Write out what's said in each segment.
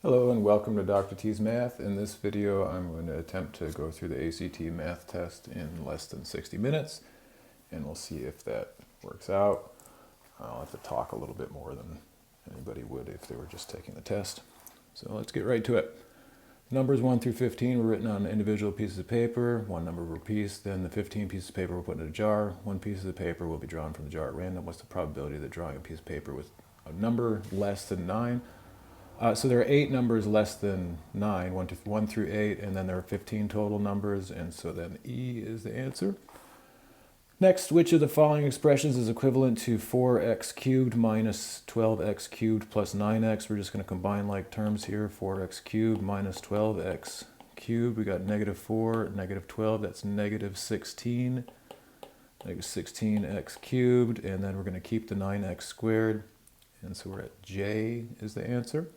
Hello and welcome to Dr. T's Math. In this video I'm going to attempt to go through the ACT math test in less than 60 minutes and we'll see if that works out. I'll have to talk a little bit more than anybody would if they were just taking the test. So let's get right to it. Numbers 1 through 15 were written on individual pieces of paper, one number per piece, then the 15 pieces of paper were put in a jar. One piece of the paper will be drawn from the jar at random. What's the probability that drawing a piece of paper with a number less than 9? So there are 8 numbers less than 9, 1 through 8, and then there are 15 total numbers, and so then E is the answer. Next, which of the following expressions is equivalent to 4x cubed minus 12x cubed plus 9x? We're just going to combine like terms here. 4x cubed minus 12x cubed. We got negative 4, negative 12, that's negative 16. Negative 16x cubed, and then we're going to keep the 9x squared, and so we're at J is the answer.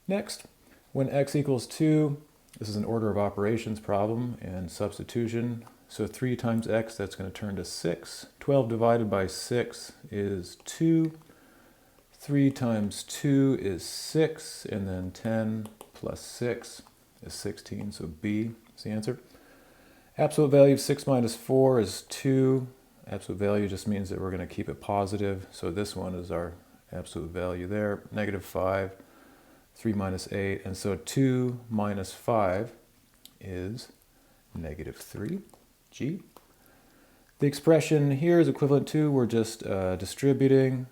Next, when x equals 2, this is an order of operations problem and substitution. So 3 times x, that's going to turn to 6. 12 divided by 6 is 2. 3 times 2 is 6, and then 10 plus 6 is 16, so B is the answer. Absolute value of 6 minus 4 is 2. Absolute value just means that we're going to keep it positive, so this one is our absolute value there. Negative 5. 3 minus 8, and so 2 minus 5 is negative 3, G. The expression here is equivalent to, we're just distributing,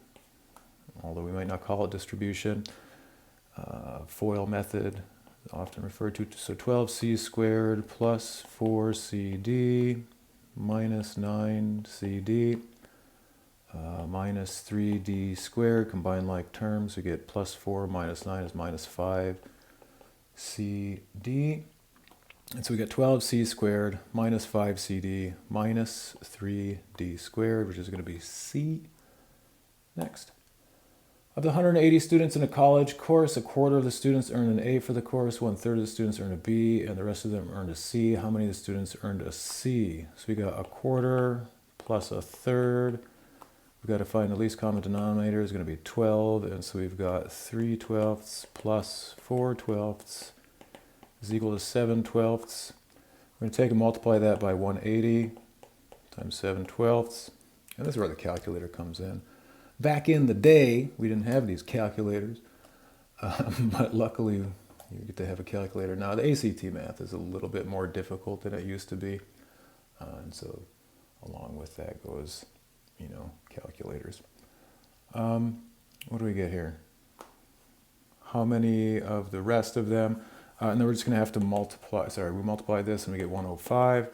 although we might not call it distribution. FOIL method, often referred to, so 12c squared plus 4cd minus 9cd. Minus 3d squared, combine like terms, we get plus 4 minus 9 is minus 5 cd. And so we get 12c squared minus 5cd minus 3d squared, which is going to be C. Next. Of the 180 students in a college course, a quarter of the students earned an A for the course, 1/3 of the students earned a B, and the rest of them earned a C. How many of the students earned a C? So we got a quarter plus a third. We've got to find the least common denominator is going to be 12, and so we've got 3/12 plus 4/12 is equal to 7/12. We're going to take and multiply that by 180 times 7/12, and this is where the calculator comes in. Back in the day, we didn't have these calculators, but luckily you get to have a calculator. Now the ACT math is a little bit more difficult than it used to be, and so along with that goes calculators. What do we get here? How many of the rest of them? And then we're just going to have to multiply. Sorry, we multiply this and we get 105.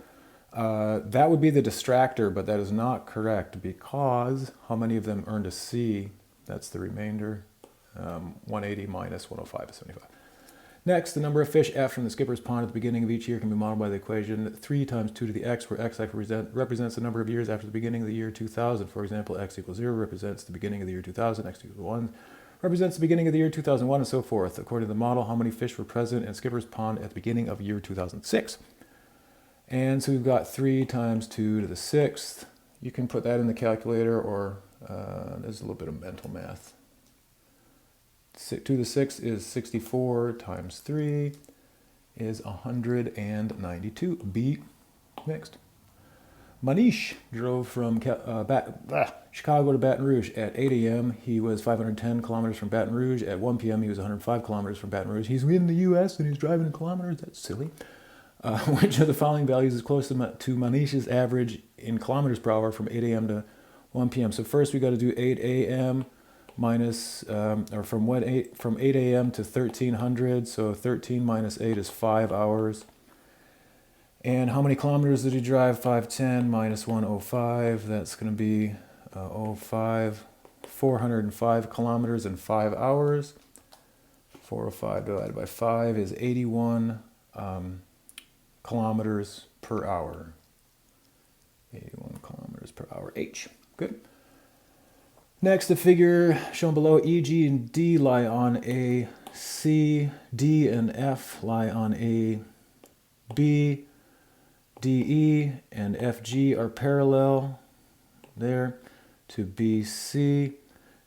That would be the distractor, but that is not correct because how many of them earned a C? That's the remainder. 180 minus 105 is 75. Next, the number of fish F from the skipper's pond at the beginning of each year can be modeled by the equation 3 times 2 to the x, where x represents the number of years after the beginning of the year 2000. For example, x equals 0 represents the beginning of the year 2000, x equals 1 represents the beginning of the year 2001, and so forth. According to the model, how many fish were present in skipper's pond at the beginning of year 2006? And so we've got 3 times 2 to the 6th. You can put that in the calculator, or there's a little bit of mental math. 2 to the 6th is 64 times 3 is 192. B. Next. Manish drove from Chicago to Baton Rouge at 8 a.m. He was 510 kilometers from Baton Rouge. At 1 p.m. he was 105 kilometers from Baton Rouge. He's in the U.S. and he's driving in kilometers. That's silly. Which of the following values is close to Manish's average in kilometers per hour from 8 a.m. to 1 p.m.? So first we got to do 8 a.m. minus, or from 8 a.m. to 1300, so 13 minus 8 is 5 hours. And how many kilometers did he drive? 510 minus 105, that's going to be 405 kilometers in 5 hours. 405 divided by 5 is 81 kilometers per hour. 81 kilometers per hour, H. Good. Next, the figure shown below, E, G, and D lie on A, C, D and F lie on A, B, D, E, and F, G are parallel there to B, C,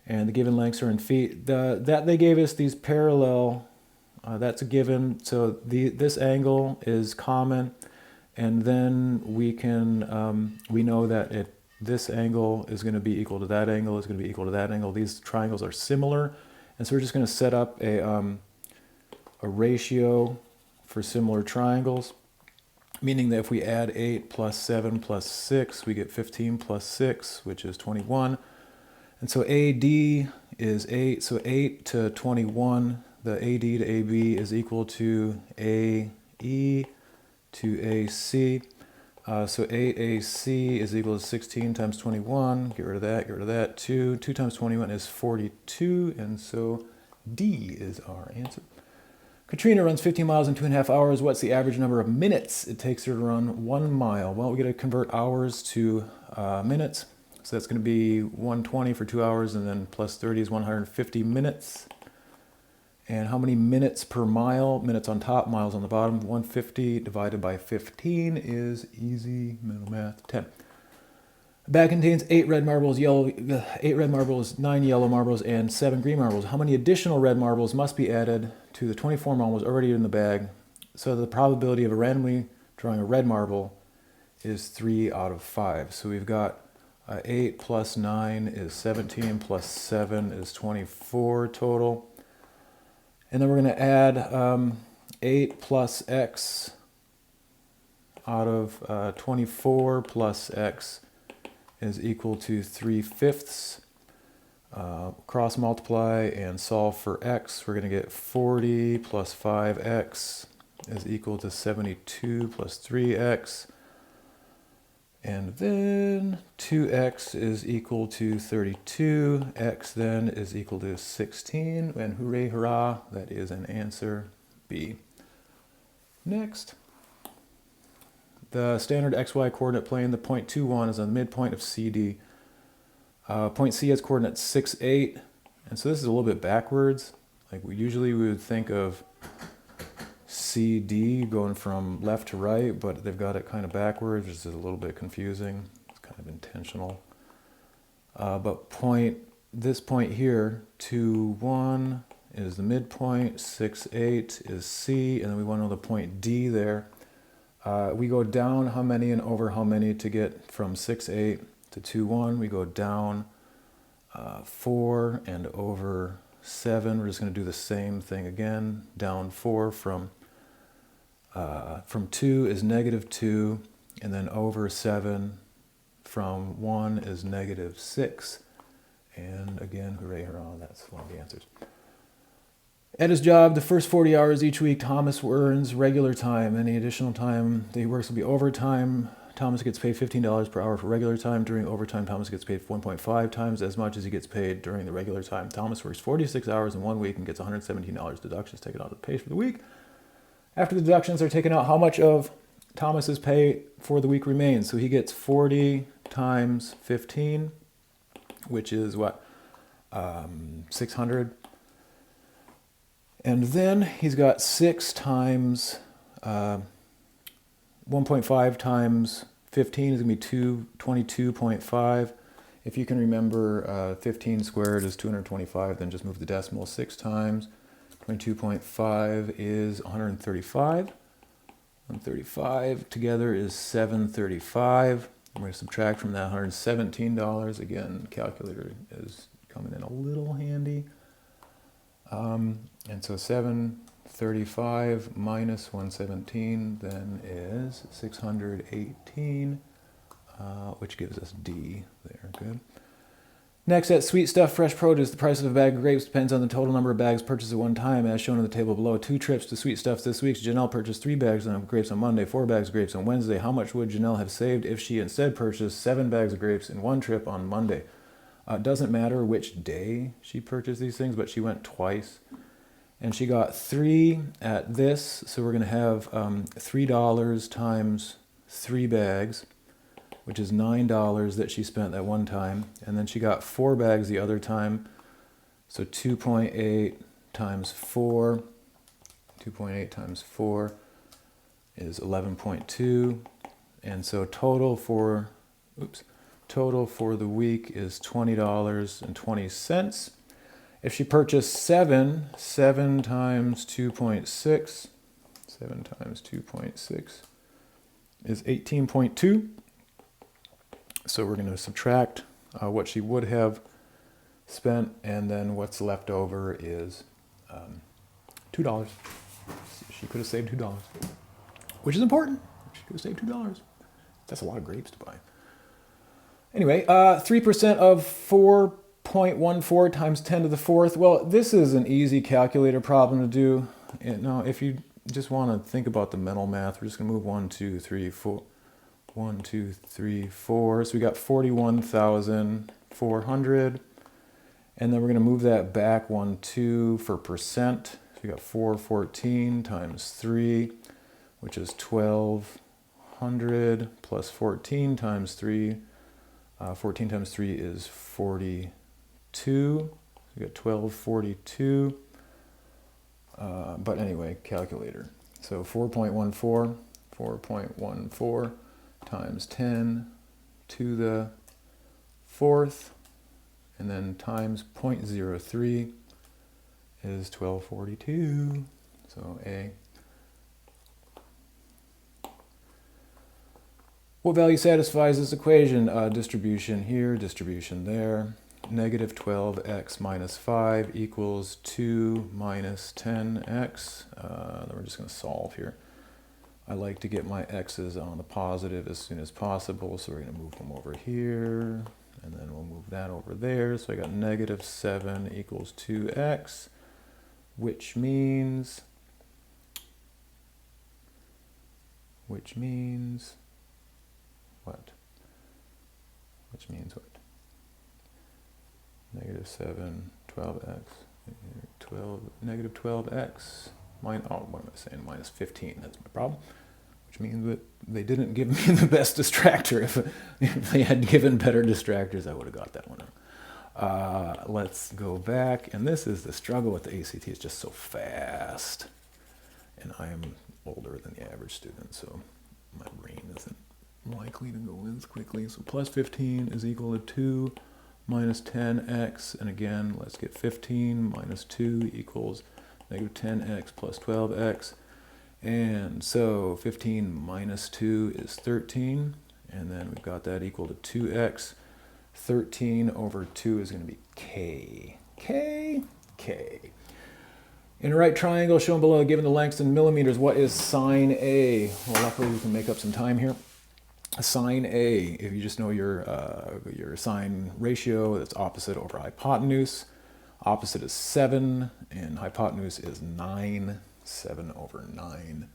and the given lengths are in feet. That they gave us these parallel That's a given. So this angle is common, and then we can we know that this angle is going to be equal to that angle, is going to be equal to that angle. These triangles are similar, and so we're just going to set up a ratio for similar triangles, meaning that if we add 8 plus 7 plus 6, we get 15 plus 6, which is 21. And so AD is 8, so 8 to 21, the AD to AB is equal to AE to AC. So 8AC is equal to 16 times 21. Get rid of that, get rid of that. 2 times 21 is 42, and so D is our answer. Katrina runs 15 miles in 2.5 hours. What's the average number of minutes it takes her to run 1 mile? Well, we got to convert hours to minutes. So that's going to be 120 for 2 hours, and then plus 30 is 150 minutes. And how many minutes per mile? Minutes on top, miles on the bottom. 150 divided by 15 is easy mental math, 10. A bag contains 8 red marbles, 8 red marbles, 9 yellow marbles, and 7 green marbles. How many additional red marbles must be added to the 24 marbles already in the bag so the probability of randomly drawing a red marble is 3 out of 5? So we've got 8 plus 9 is 17, plus 7 is 24 total. And then we're going to add 8 plus x out of 24 plus x is equal to 3/5. Cross multiply and solve for x. We're going to get 40 plus 5x is equal to 72 plus 3x. And then 2x is equal to 32. X then is equal to 16. And hooray, hurrah, that is an answer B. Next. The standard XY coordinate plane, the point 2,1 is on the midpoint of CD. Point C has coordinates 6, 8. And so this is a little bit backwards. Like we would think of CD going from left to right, but they've got it kind of backwards, which is a little bit confusing. It's kind of intentional. But this point here, 2, 1 is the midpoint, 6, 8 is C, and then we want to know the point D there. We go down how many and over how many to get from 6, 8 to 2, 1. We go down 4 and over 7. We're just going to do the same thing again. Down 4 from 2 is -2, and then over 7 from 1 is -6. And again, hooray, hurrah, that's one of the answers. At his job, the first 40 hours each week, Thomas earns regular time. Any additional time that he works will be overtime. Thomas gets paid $15 per hour for regular time. During overtime, Thomas gets paid 1.5 times as much as he gets paid during the regular time. Thomas works 46 hours in 1 week and gets $117 deductions taken out of the pay for the week. After the deductions are taken out, how much of Thomas's pay for the week remains? So he gets 40 times 15, which is what? 600. And then he's got 6 times 1.5 times 15 is going to be 22.5. If you can remember 15 squared is 225, then just move the decimal 6 times. 22.5 is 135. 135 together is 735. I'm going to subtract from that $117. Again, calculator is coming in a little handy. And so 735 minus 117 then is 618, which gives us D there. Good. Next, at Sweet Stuff Fresh Produce, the price of a bag of grapes depends on the total number of bags purchased at one time, as shown in the table below. 2 trips to Sweet Stuff this week. Janelle purchased 3 bags of grapes on Monday, 4 bags of grapes on Wednesday. How much would Janelle have saved if she instead purchased 7 bags of grapes in 1 trip on Monday? It doesn't matter which day she purchased these things, but she went twice. And she got 3 at this, so we're going to have $3 times 3 bags, which is $9 that she spent that one time. And then she got 4 bags the other time, so 2.8 times 4. 2.8 times 4 is 11.2. And so total for the week is $20.20. If she purchased 7 times 2.6, 7 times 2.6 is 18.2. So we're going to subtract what she would have spent, and then what's left over is $2. She could have saved $2, which is important. She could have saved $2. That's a lot of grapes to buy. Anyway, 3% of 4.14 times 10 to the fourth. Well, this is an easy calculator problem to do. Now, if you just want to think about the mental math, we're just going to move 1, 2, 3, 4. 1, 2, 3, 4. So we got 41,400. And then we're going to move that back 1, 2 for percent. So we got 414 times 3, which is 1,200 plus 14 times 3. 14 times 3 is 42. So we got 1242. But anyway, calculator. So 4.14 times 10 to the fourth, and then times 0.03 is 1242. So A. What value satisfies this equation? Distribution here, distribution there. Negative 12x minus 5 equals 2 minus 10x. Then we're just going to solve here. I like to get my x's on the positive as soon as possible, so we're going to move them over here, and then we'll move that over there. So I got negative 7 equals 2x, which means what? Which means what? Negative 7, 12x, negative 12x, what am I saying, minus 15, that's my problem. Which means that they didn't give me the best distractor. If they had given better distractors, I would have got that one out. Let's go back, and this is the struggle with the ACT, it's just so fast. And I am older than the average student, so my brain isn't likely to go as quickly. So plus 15 is equal to 2 minus 10x, and again, let's get 15 minus 2 equals negative 10x plus 12x. And so 15 minus 2 is 13, and then we've got that equal to 2x. 13 over 2 is going to be k. K. In a right triangle shown below, given the lengths in millimeters, what is sine A? Well, luckily we can make up some time here. Sine A, if you just know your sine ratio, that's opposite over hypotenuse. Opposite is 7, and hypotenuse is 9. 7 over 9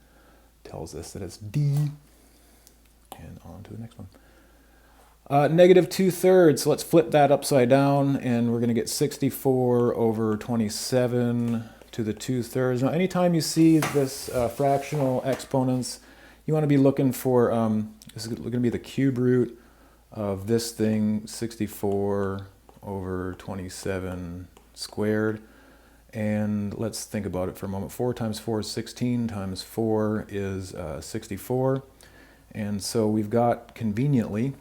tells us that it's D. And on to the next one. Negative 2/3, so let's flip that upside down, and we're going to get 64 over 27 to the 2/3. Now, anytime you see this fractional exponents, you want to be looking for, this is going to be the cube root of this thing, 64 over 27 squared. And let's think about it for a moment. 4 times 4 is 16, times 4 is 64. And so we've got, conveniently,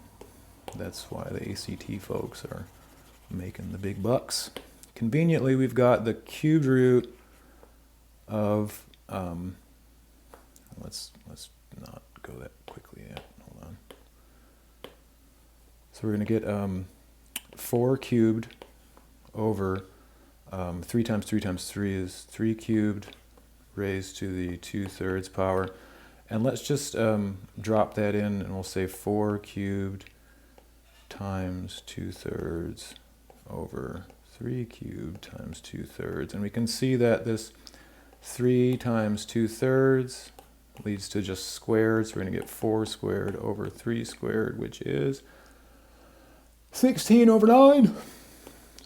that's why the ACT folks are making the big bucks. Conveniently, we've got the cube root of, let's not go that quickly yet. Hold on. So we're going to get 4 cubed over 3 times 3 times 3 is 3 cubed raised to the 2/3 power. And let's just drop that in, and we'll say 4 cubed times 2/3 over 3 cubed times 2/3. And we can see that this 3 times 2/3 leads to just squared. So we're going to get 4 squared over 3 squared, which is 16 over 9. So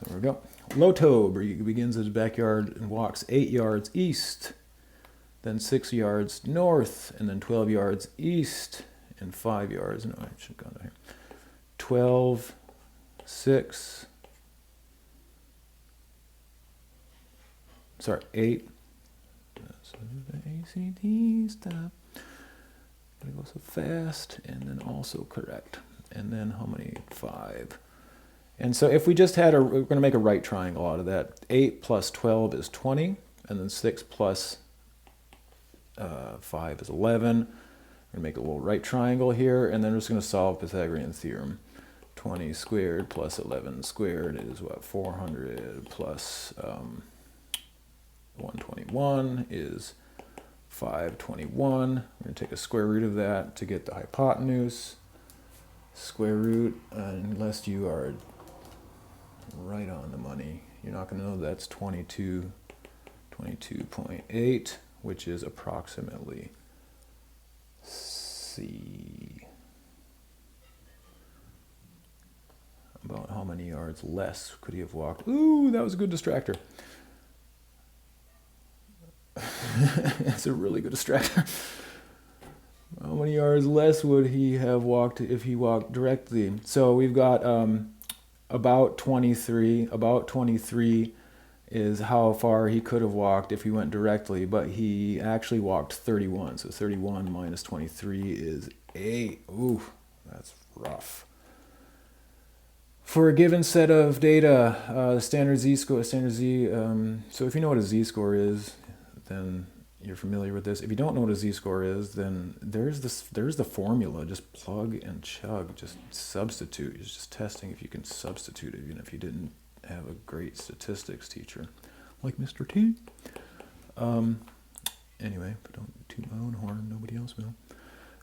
there we go. Loto begins his backyard and walks 8 yards east, then 6 yards north, and then 12 yards east, and 5 yards. No, I should have gone down here. 12, 6, sorry, 8. So the ACT stop. Gotta go so fast, and then also correct. And then how many? 5. And so if we just had we're going to make a right triangle out of that. 8 plus 12 is 20, and then 6 plus 5 is 11. We're going to make a little right triangle here, and then we're just going to solve Pythagorean theorem. 20 squared plus 11 squared is what? 400 plus 121 is 521. We're going to take a square root of that to get the hypotenuse. Square root, unless you are right on the money, you're not going to know that's 22.8, which is approximately C. About how many yards less could he have walked? Ooh, that was a good distractor. That's a really good distractor. How many yards less would he have walked if he walked directly? So we've got about 23. About 23 is how far he could have walked if he went directly, but he actually walked 31. So 31 minus 23 is 8. Ooh, that's rough. For a given set of data, the standard z-score, so if you know what a z-score is, then you're familiar with this. If you don't know what a z-score is, then there's the formula. Just plug and chug. Just substitute. You're just testing if you can substitute it, even if you didn't have a great statistics teacher, like Mr. T. Anyway, but don't toot my own horn. Nobody else will.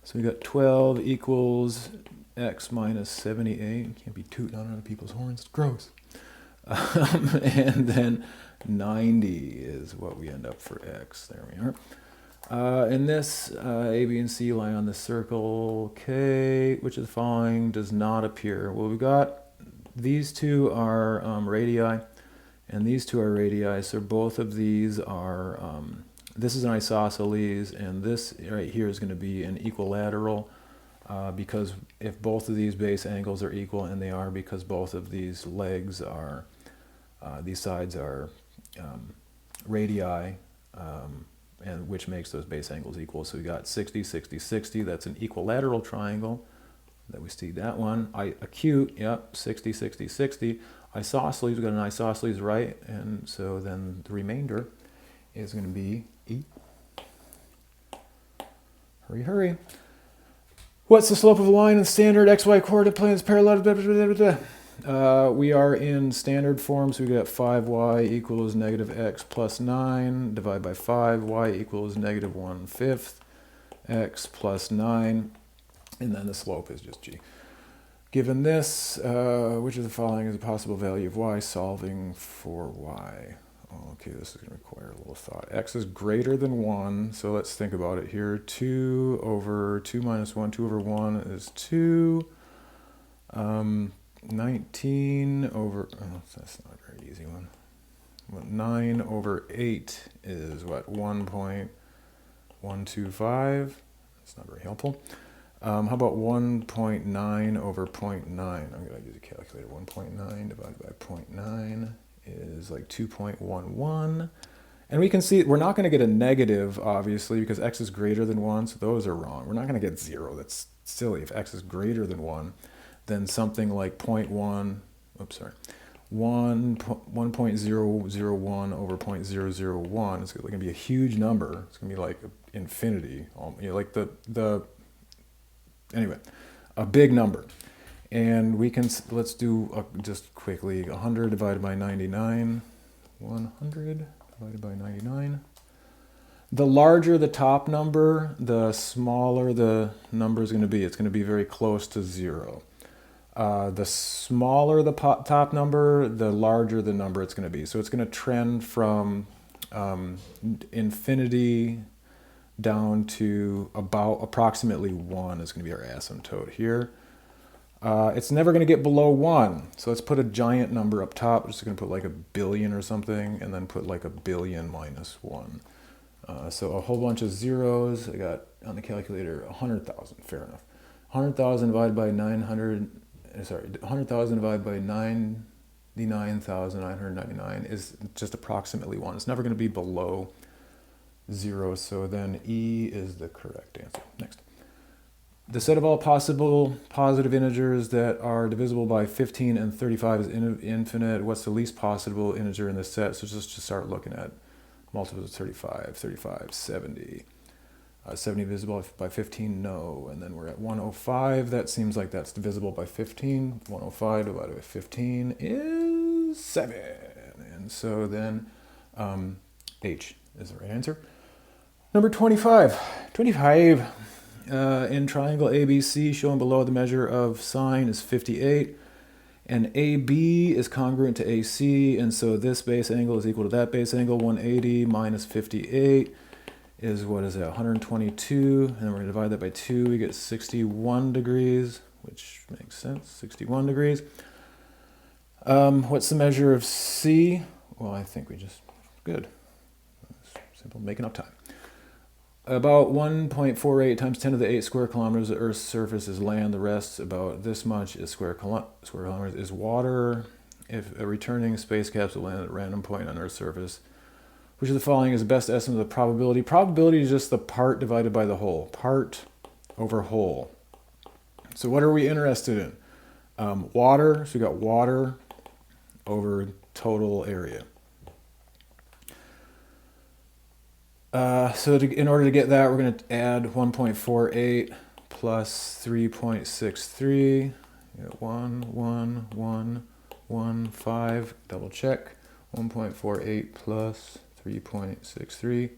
So we got 12 equals x minus 78. You can't be tooting on other people's horns. It's gross. And then 90 is what we end up for x. There we are. And this, A, B, and C lie on the circle K, which is the following, does not appear. Well, we've got these two are radii, and these two are radii. So both of these are, this is an isosceles, and this right here is going to be an equilateral, because if both of these base angles are equal, and they are because both of these legs are, these sides are radii, and which makes those base angles equal. So we got 60, 60, 60. That's an equilateral triangle. That we see that one. Acute, yep, 60, 60, 60. Isosceles, we've got an isosceles, right? And so then the remainder is going to be E. Hurry, hurry. What's the slope of a line in standard xy coordinate planes parallel? We are in standard form, so we got 5y equals negative x plus 9, divide by 5, y equals negative 1/5, x plus 9, and then the slope is just g. Given this, which of the following is a possible value of y, solving for y? Okay, this is going to require a little thought. X is greater than 1, so let's think about it here. 2 over 2 minus 1, 2 over 1 is 2. 19 over, oh, that's not a very easy one. 9 over 8 is what, 1.125? That's not very helpful. How about 1.9 over 0.9? I'm going to use a calculator. 1.9 divided by 0.9 is like 2.11. And we can see we're not going to get a negative, obviously, because x is greater than 1, so those are wrong. We're not going to get 0. That's silly. If x is greater than 1, then something like 1.001 over 0.001 is going to be a huge number. It's going to be like infinity, you know, like anyway, a big number. And we can, let's do just quickly, 100 divided by 99, 100 divided by 99. The larger the top number, the smaller the number is going to be. It's going to be very close to 0. The smaller the top number, the larger the number it's going to be. So it's going to trend from infinity down to about approximately 1 is going to be our asymptote here. It's never going to get below 1. So let's put a giant number up top. We're just going to put like a billion or something, and then put like a billion minus 1. So a whole bunch of zeros. I got on the calculator 100,000. Fair enough. 100,000 divided by 100,000 divided by 99,999 is just approximately 1. It's never going to be below 0. So then E is the correct answer. Next. The set of all possible positive integers that are divisible by 15 and 35 is infinite. What's the least possible integer in this set? So just start looking at multiples of 35, 70. 70 divisible by 15, no. And then we're at 105. That seems like that's divisible by 15. 105 divided by 15 is 7. And so then H is the right answer. Number 25. 25. In triangle ABC, shown below, the measure of sine is 58. And AB is congruent to AC, and so this base angle is equal to that base angle. 180 minus 58 is, what is that, 122. And then we're going to divide that by 2. We get 61 degrees, which makes sense, 61 degrees. What's the measure of C? Well, I think we just, good. Simple, making up time. About 1.48 times 10 to the 8 square kilometers of Earth's surface is land. The rest, about this much, is square kilometers, is water. If a returning space capsule landed at a random point on Earth's surface, which of the following is the best estimate of the probability? Probability is just the part divided by the whole. Part over whole. So what are we interested in? Water. So we got water over total area. So in order to get that, we're going to add 1.48 plus 3.63. 1, double check. 1.48 plus 3.63.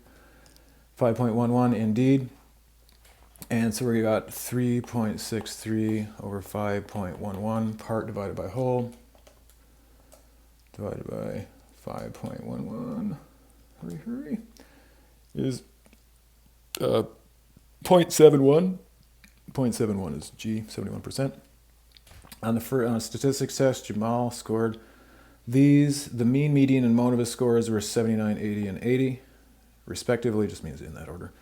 5.11 indeed. And so we got 3.63 over 5.11, part divided by whole, divided by 5.11. Hurry. Is 0.71. 0.71 is G, 71%. On the statistics test, Jamal scored these. The mean, median, and mode of his scores were 79, 80, and 80, respectively. Just means in that order.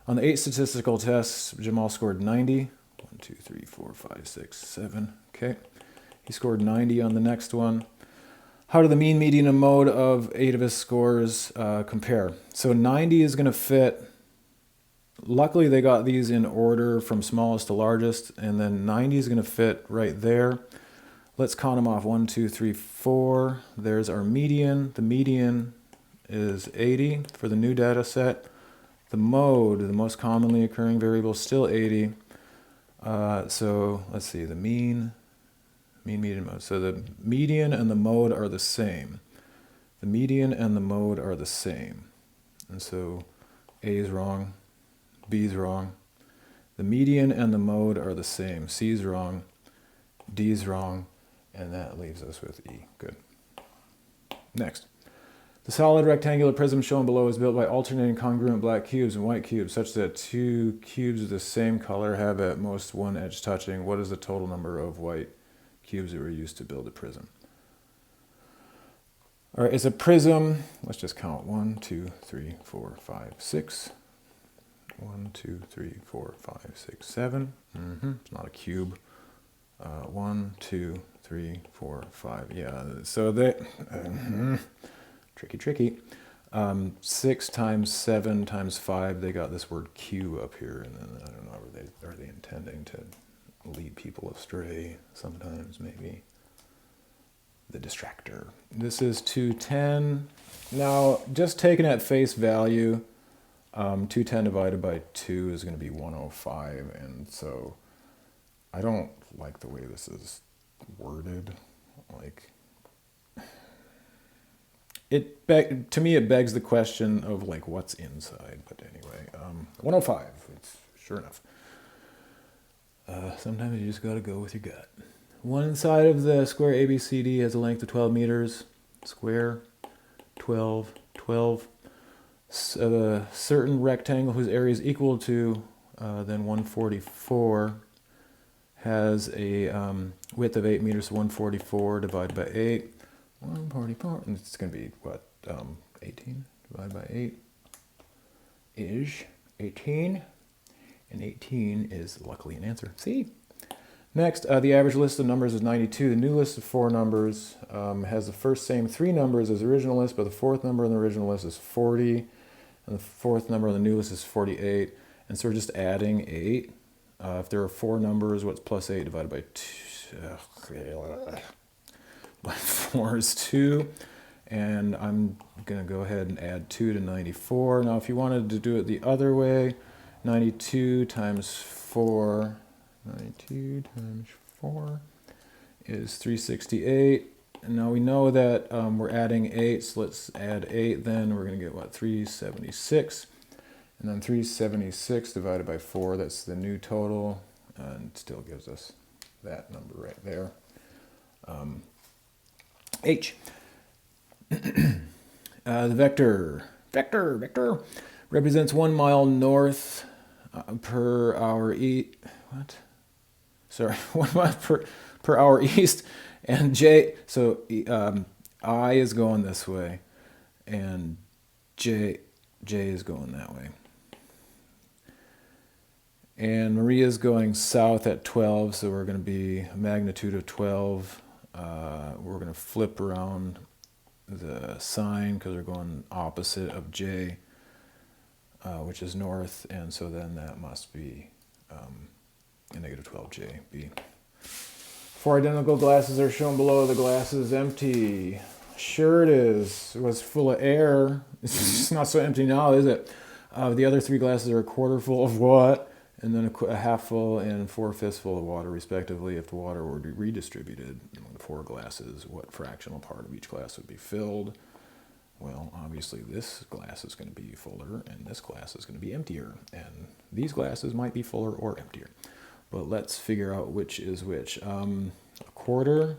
On the 8 statistical tests, Jamal scored 90. 1, 2, 3, 4, 5, 6, 7. Okay. He scored 90 on the next one. How do the mean, median, and mode of 8 of his scores compare? So 90 is going to fit. Luckily, they got these in order from smallest to largest, and then 90 is going to fit right there. Let's count them off. 1, 2, 3, 4. There's our median. The median is 80 for the new data set. The mode, the most commonly occurring variable, is still 80. So let's see, the mean, median, mode. So the median and the mode are the same. The median and the mode are the same. And so A is wrong, B is wrong. The median and the mode are the same. C is wrong, D is wrong, and that leaves us with E. Good. Next. The solid rectangular prism shown below is built by alternating congruent black cubes and white cubes such that 2 cubes of the same color have at most one edge touching. What is the total number of white cubes that were used to build a prism? All right, it's a prism. Let's just count. 1, 2, 3, 4, 5, 6. 1, 2, 3, 4, 5, 6, 7. It's not a cube. 1, 2, 3, 4, 5. Yeah, so they... Tricky. 6 times 7 times 5, they got this word Q up here, and then I don't know, are they intending to lead people astray sometimes, maybe? The distractor. This is 210. Now, just taken at face value, 210 divided by 2 is going to be 105, and so I don't like the way this is worded. Like, to me, it begs the question of like what's inside. But anyway, 105. It's sure enough. Sometimes you just gotta go with your gut. One side of the square ABCD has a length of 12 meters. Square, 12. A certain rectangle whose area is equal to then 144 has a width of 8 meters. So 144 divided by 8. 144, and it's going to be, what, 18 divided by 8 is 18, and 18 is luckily an answer. C. Next, the average list of numbers is 92. The new list of 4 numbers has the first same 3 numbers as the original list, but the 4th number in the original list is 40, and the 4th number on the new list is 48, and so we're just adding 8. If there are 4 numbers, what's plus 8 divided by 2? By 4 is 2. And I'm going to go ahead and add 2 to 94. Now, if you wanted to do it the other way, 92 times 4, 92 times 4 is 368. And now we know that we're adding 8, so let's add 8 then. We're going to get, what, 376. And then 376 divided by 4, that's the new total, and still gives us that number right there. H. The vector represents 1 mile north per hour east. What? Sorry, 1 mile per hour east, and J. So I is going this way, and J is going that way. And Maria's going south at 12, so we're going to be a magnitude of 12. We're going to flip around the sign because we're going opposite of J, which is north, and so then that must be a negative 12JB. 4 identical glasses are shown below. The glass is empty. Sure it is. It was full of air. It's just not so empty now, is it? The other 3 glasses are a quarter full of what? And then a half full and 4/5 full of water, respectively. If the water were redistributed among the 4 glasses, what fractional part of each glass would be filled? Well, obviously this glass is going to be fuller, and this glass is going to be emptier. And these glasses might be fuller or emptier. But let's figure out which is which. A quarter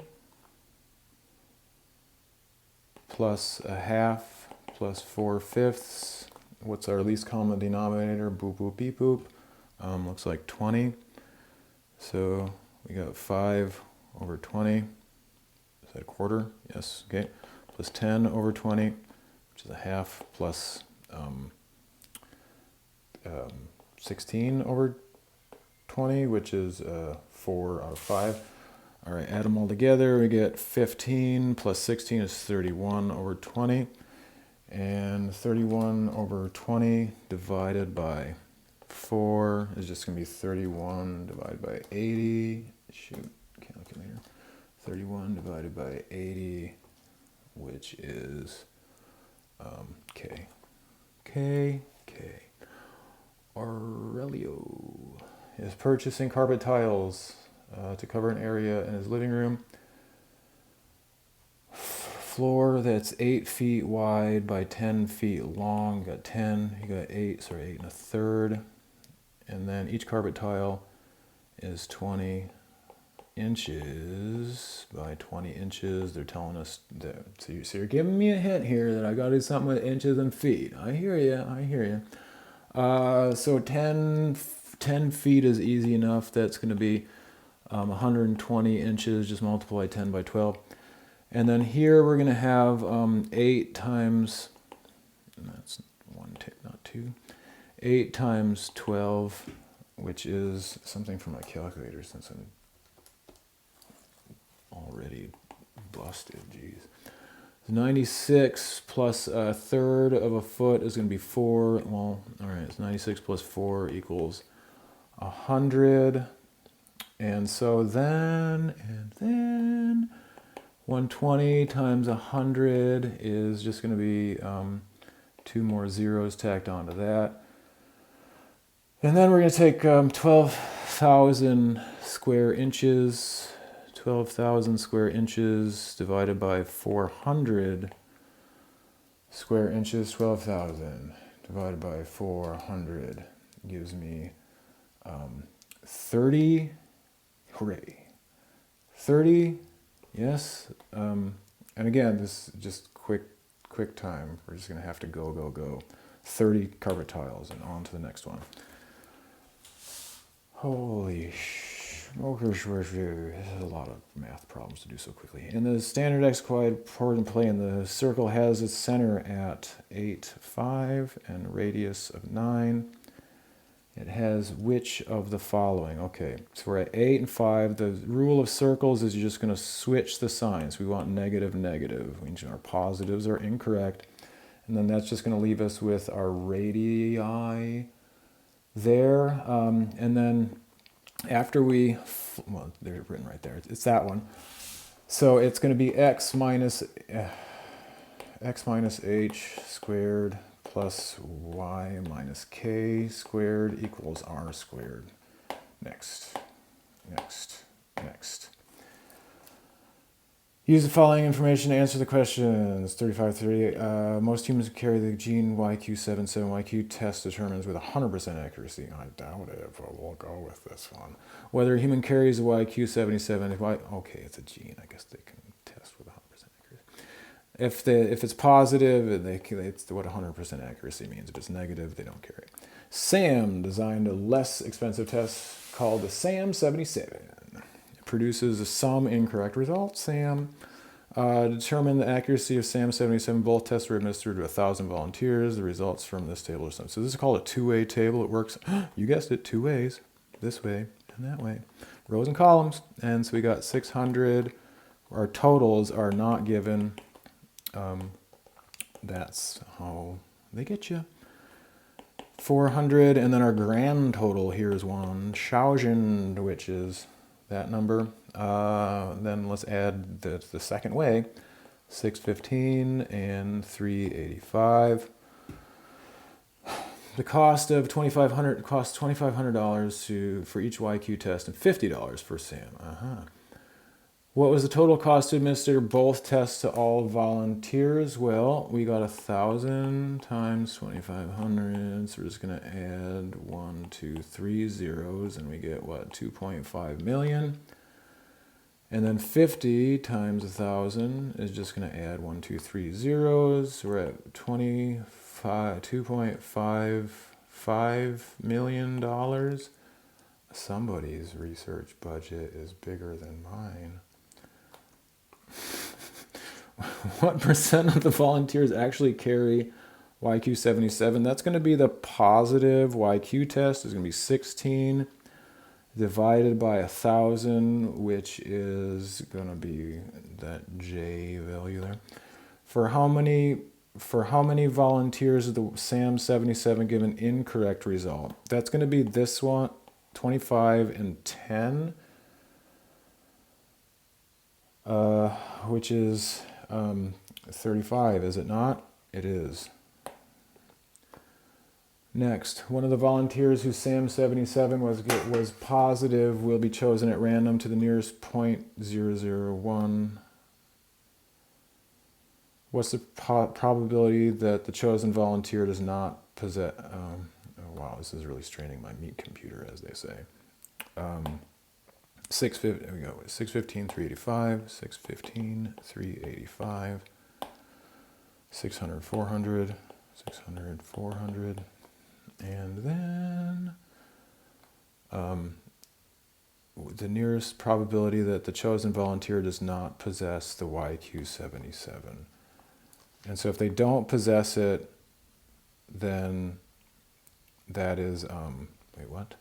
plus a half plus 4/5. What's our least common denominator? Boop, boop, beep, boop. Looks like 20. So we got 5 over 20. Is that a quarter? Yes, okay. Plus 10 over 20, which is a half, plus 16 over 20, which is 4 out of 5. All right, add them all together. We get 15 plus 16 is 31 over 20. And 31 over 20 divided by 4 is just going to be 31 divided by 80. Shoot, calculator. 31 divided by 80, which is K. Aurelio is purchasing carpet tiles to cover an area in his living room. Floor that's 8 feet wide by 10 feet long. Got 10, you got 8 and a third. And then each carpet tile is 20 inches by 20 inches. They're telling us that, so you're giving me a hint here that I got to do something with inches and feet. I hear you. So 10 feet is easy enough. That's going to be 120 inches. Just multiply 10 by 12. And then here we're going to have 8 times, that's 1, not 2, 8 times 12, which is something from my calculator since I'm already busted, geez. 96 plus a third of a foot is going to be 4. Well, all right, it's 96 plus 4 equals 100. And so then 120 times 100 is just going to be 2 more zeros tacked onto that. And then we're going to take 12,000 square inches. 12,000 square inches divided by 400 square inches. 12,000 divided by 400 gives me 30. Hooray. 30. Yes. And again, this is just quick time. We're just going to have to go. 30 carpet tiles and on to the next one. Holy smokers, this is a lot of math problems to do so quickly. In the standard x-coordinate plane, the circle has its center at 8, 5 and radius of 9. It has which of the following? Okay, so we're at 8 and 5. The rule of circles is you're just going to switch the signs. We want negative, which our positives are incorrect. And then that's just going to leave us with our radii there. And then after we, well, they're written right there. It's that one. So it's going to be x minus h squared plus y minus k squared equals r squared. Next, next, next. Use the following information to answer the questions. 35-38. Most humans carry the gene YQ77. YQ test determines with 100% accuracy. I doubt it, but we'll go with this one. Whether a human carries the YQ77. Okay, it's a gene. I guess they can test with 100% accuracy. If it's positive, it's what 100% accuracy means. If it's negative, they don't carry it. Sam designed a less expensive test called the SAM77. Produces some incorrect results. Sam determined the accuracy of SAM77. Both tests were administered to 1,000 volunteers. The results from this table are some. So this is called a two-way table. It works, you guessed it, two ways. This way and that way. Rows and columns. And so we got 600. Our totals are not given. That's how they get you. 400. And then our grand total here is 1,000, which is that number. Then let's add the second way, 615 and 385. The cost of $2,500 costs $2,500 for each YQ test and $50 for SAM. What was the total cost to administer both tests to all volunteers? Well, we got 1,000 times 2,500. So we're just going to add 1, 2, 3 zeros, and we get what? 2.5 million. And then 50 times 1,000 is just going to add 1, 2, 3 zeros. We're at $2.55 million. Somebody's research budget is bigger than mine. What percent of the volunteers actually carry YQ77? That's going to be the positive YQ test. It's going to be 16 divided by 1,000, which is going to be that J value there. For how many volunteers did the SAM77 give an incorrect result? That's going to be this one, 25 and 10. Which is 35, is it not? It is. Next, one of the volunteers whose SAM77 was positive will be chosen at random to the nearest 0.001. What's the probability that the chosen volunteer does not possess... oh, wow, this is really straining my meat computer, as they say. 615, there we go. 615, 385, 615, 385, 600, 400, 600, 400, and then the nearest probability that the chosen volunteer does not possess the YQ77. And so if they don't possess it, then that is, wait, what?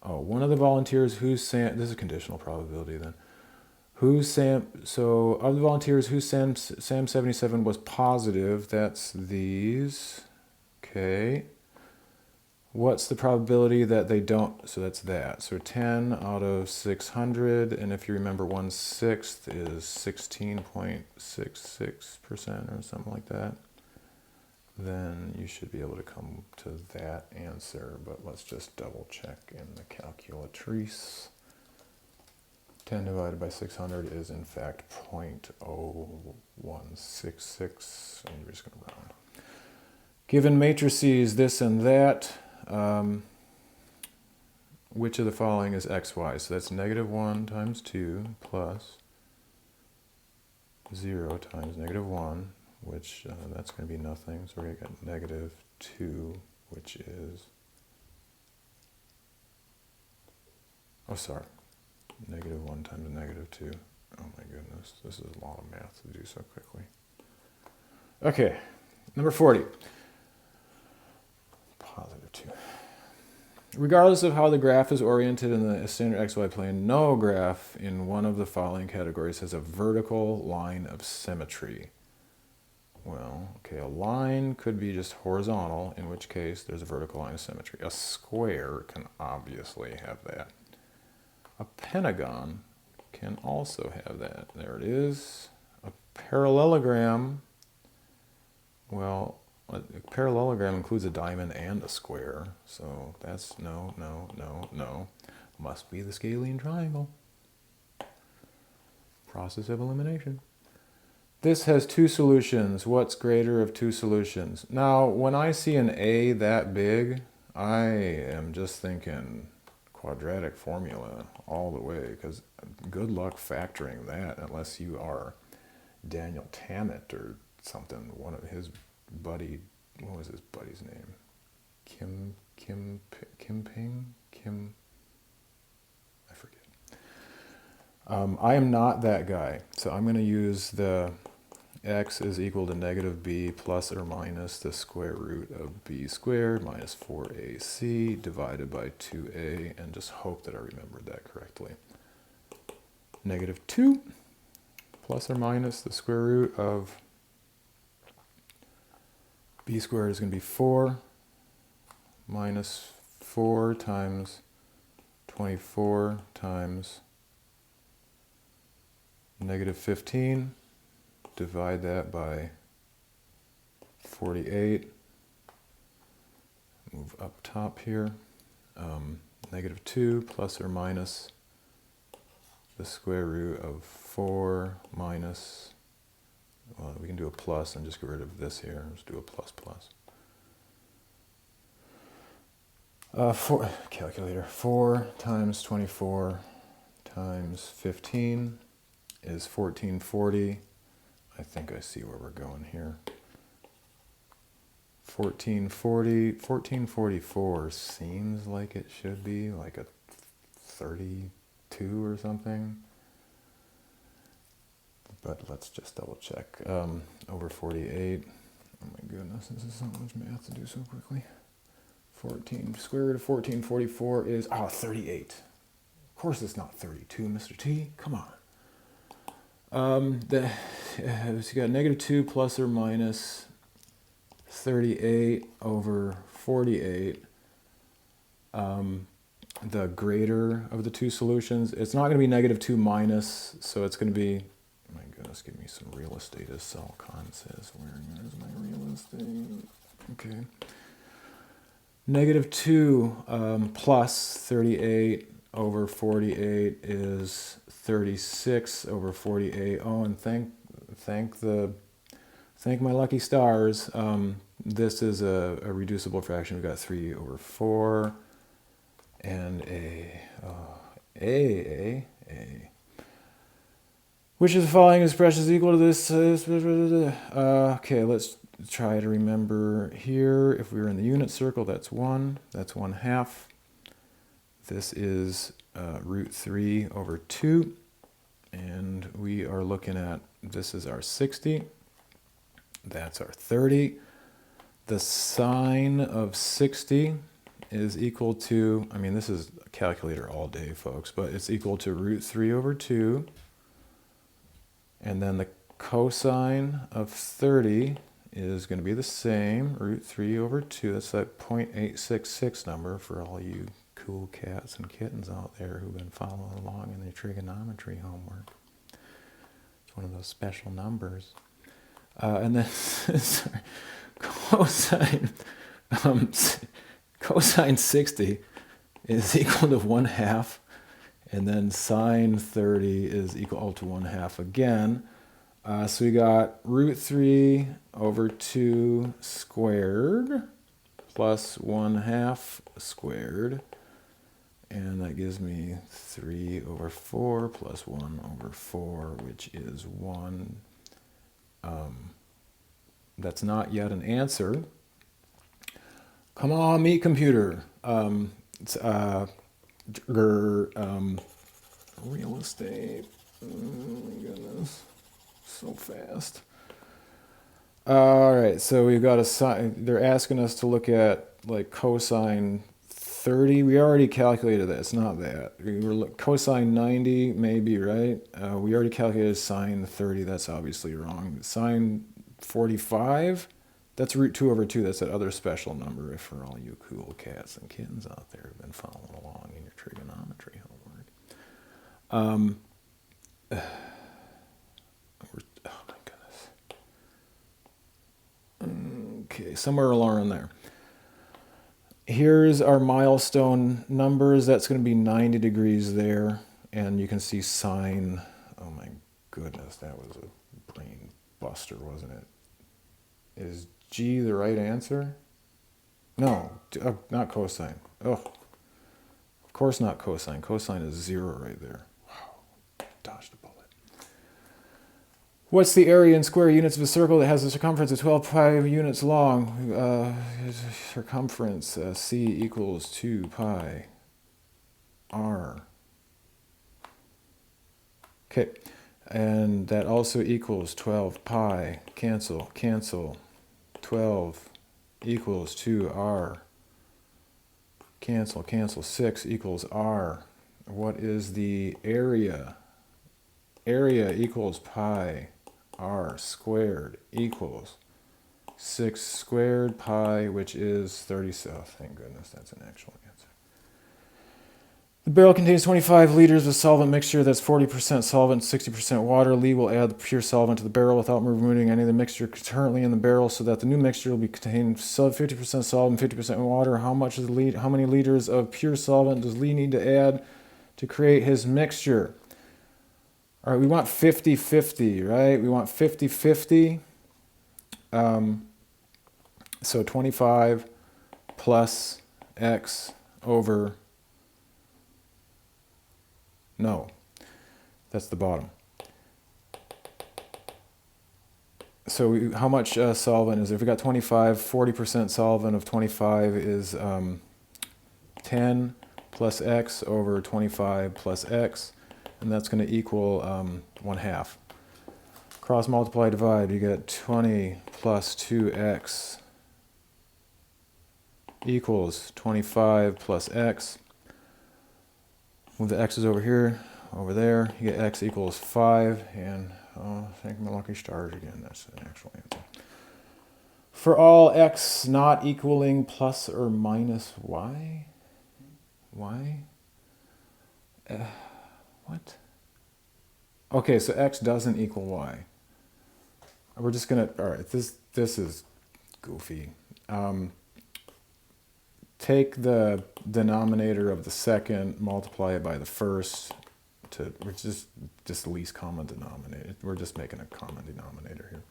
Oh, one of the volunteers whose SAM, this is a conditional probability then, so of the volunteers whose SAM77 was positive, that's these, okay. What's the probability that they don't, so that's that. So 10 out of 600, and if you remember 1/6 is 16.66% or something like that, then you should be able to come to that answer, but let's just double check in the calculatrice. 10 divided by 600 is in fact 0.0166, and you're just going to round. Given matrices this and that, which of the following is xy? So that's -1 times 2 plus 0 times -1, which that's going to be nothing. So we're going to get -2, which is, oh sorry, -1 times -2. Oh my goodness, this is a lot of math to do so quickly. Okay, number 40. +2. Regardless of how the graph is oriented in the standard xy plane, no graph in one of the following categories has a vertical line of symmetry. Well, okay, a line could be just horizontal, in which case there's a vertical line of symmetry. A square can obviously have that. A pentagon can also have that. There it is. A parallelogram, well, a parallelogram includes a diamond and a square, so that's no. Must be the scalene triangle. Process of elimination. This has two solutions. What's greater of two solutions? Now, when I see an A that big, I am just thinking quadratic formula all the way, because good luck factoring that unless you are Daniel Tammet or something. One of his buddy, what was his buddy's name? Kim Ping? I forget. I am not that guy, so I'm going to use the x is equal to negative b plus or minus the square root of b squared minus 4ac divided by 2a, and just hope that I remembered that correctly. Negative 2 plus or minus the square root of b squared is going to be 4 minus 4 times 24 times negative 15. Divide that by 48. Move up top here. Negative 2 plus or minus the square root of 4 minus, well, we can do a plus and just get rid of this here. Let's do a plus plus. 4, calculator. 4 times 24 times 15 is 1440. I think I see where we're going here. 1444 seems like it should be like a 32 or something. But let's just double check. Over 48. Oh my goodness, this is so much math to do so quickly. 14, square root of 1444 is, 38. Of course it's not 32, Mr. T. Come on. So you got negative 2 plus or minus 38 over 48. The greater of the two solutions. It's not going to be negative 2 minus, so it's going to be, oh my goodness, give me some real estate, as Saul Kahn says. Where's my real estate? Okay. Negative 2 plus 38 over 48 is 36 over 48. Oh, and thank my lucky stars. This is a reducible fraction. We've got 3 over 4 and a. Which is the following expression is equal to this? Okay, let's try to remember here. If we were in the unit circle, that's 1. That's 1/2. This is root 3 over 2. And we are looking at, this is our 60. That's our 30. The sine of 60 is equal to, I mean, this is a calculator all day, folks, but it's equal to root 3 over 2. And then the cosine of 30 is going to be the same, root 3 over 2. That's that 0.866 number for all you cool cats and kittens out there who've been following along in their trigonometry homework. It's one of those special numbers. And then sorry, cosine 60 is equal to 1/2, and then sine 30 is equal to 1/2 again. So we got root 3 over 2 squared plus 1/2 squared. And that gives me 3 over 4 plus 1 over 4, which is 1. That's not yet an answer. Come on, meet computer. Real estate. Oh my goodness. So fast. All right, so we've got a sine. They're asking us to look at like cosine 30. We already calculated that. It's not that. We were cosine 90, maybe, right? We already calculated sine 30. That's obviously wrong. Sine 45, that's root 2 over 2. That's that other special number, if for all you cool cats and kittens out there who've been following along in your trigonometry homework. Um, oh my goodness. Okay, somewhere along there. Here's our milestone numbers. That's going to be 90 degrees there. And you can see sine. Oh my goodness, that was a brain buster, wasn't it? Is G the right answer? No, not cosine. Oh, of course not cosine. Cosine is 0 right there. Wow, dodged a bullet. What's the area in square units of a circle that has a circumference of 12 pi units long? Circumference C equals 2 pi r. Okay, and that also equals 12 pi. Cancel, cancel. 12 equals 2r. Cancel, cancel. 6 equals r. What is the area? Area equals pi r squared equals 6 squared pi, which is 37. Oh, thank goodness, that's an actual answer. The barrel contains 25 liters of solvent mixture that's 40% solvent, 60% water. Lee will add the pure solvent to the barrel without removing any of the mixture currently in the barrel, so that the new mixture will be contain 50% solvent, 50% water. How many liters of pure solvent does Lee need to add to create his mixture? All right, we want 50-50, right? We want 50-50. So 25 plus x over, no, that's the bottom. So how much solvent is there? If we got 25, 40% solvent of 25 is 10 plus x over 25 plus x. And that's going to equal 1/2. Cross multiply, divide. You get 20 plus 2x equals 25 plus x. Move the x's over here, over there. You get x equals 5. And thank my lucky stars again. That's an actual answer. For all x not equaling plus or minus y. Y? What? Okay, so x doesn't equal y. We're just gonna, all right, this is goofy. Take the denominator of the second, multiply it by the first, we're just the least common denominator. We're just making a common denominator here.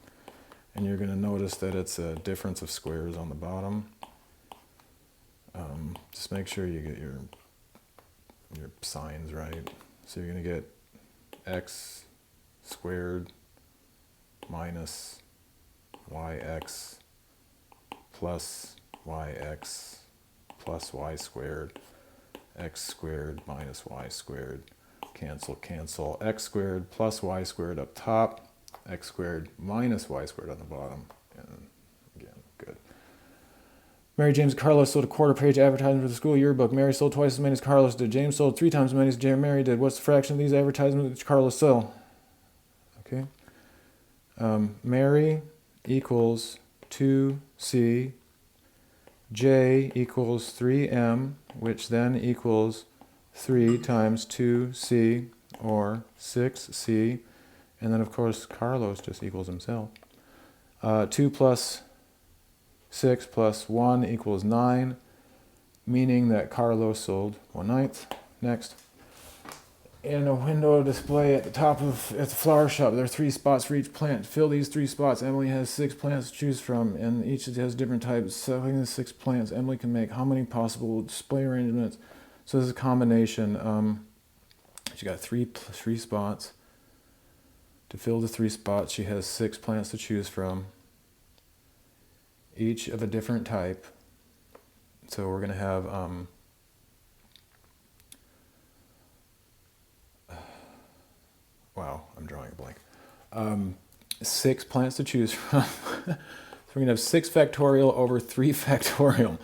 And you're gonna notice that it's a difference of squares on the bottom. Just make sure you get your signs right. So you're going to get x squared minus yx plus yx plus y squared, x squared minus y squared, cancel, cancel, x squared plus y squared up top, x squared minus y squared on the bottom, and again, good. Mary James Carlos sold a quarter-page advertisement for the school yearbook. Mary sold twice as many as Carlos did. James sold 3 times as many as Mary did. What's the fraction of these advertisements that Carlos sell? Okay. Mary equals 2C. J equals 3M, which then equals 3 times 2C, or 6C. And then, of course, Carlos just equals himself. 2 plus 6 plus 1 equals 9, meaning that Carlos sold 1/9. Next. In a window display at the flower shop, there are 3 spots for each plant. Fill these 3 spots. Emily has 6 plants to choose from, and each has different types. Selecting the 6 plants, Emily can make how many possible display arrangements? So this is a combination. She got 3 spots. To fill the 3 spots, she has 6 plants to choose from, each of a different type. So we're going to have wow, I'm drawing a blank. 6 plants to choose from. So we're going to have 6 factorial over 3 factorial.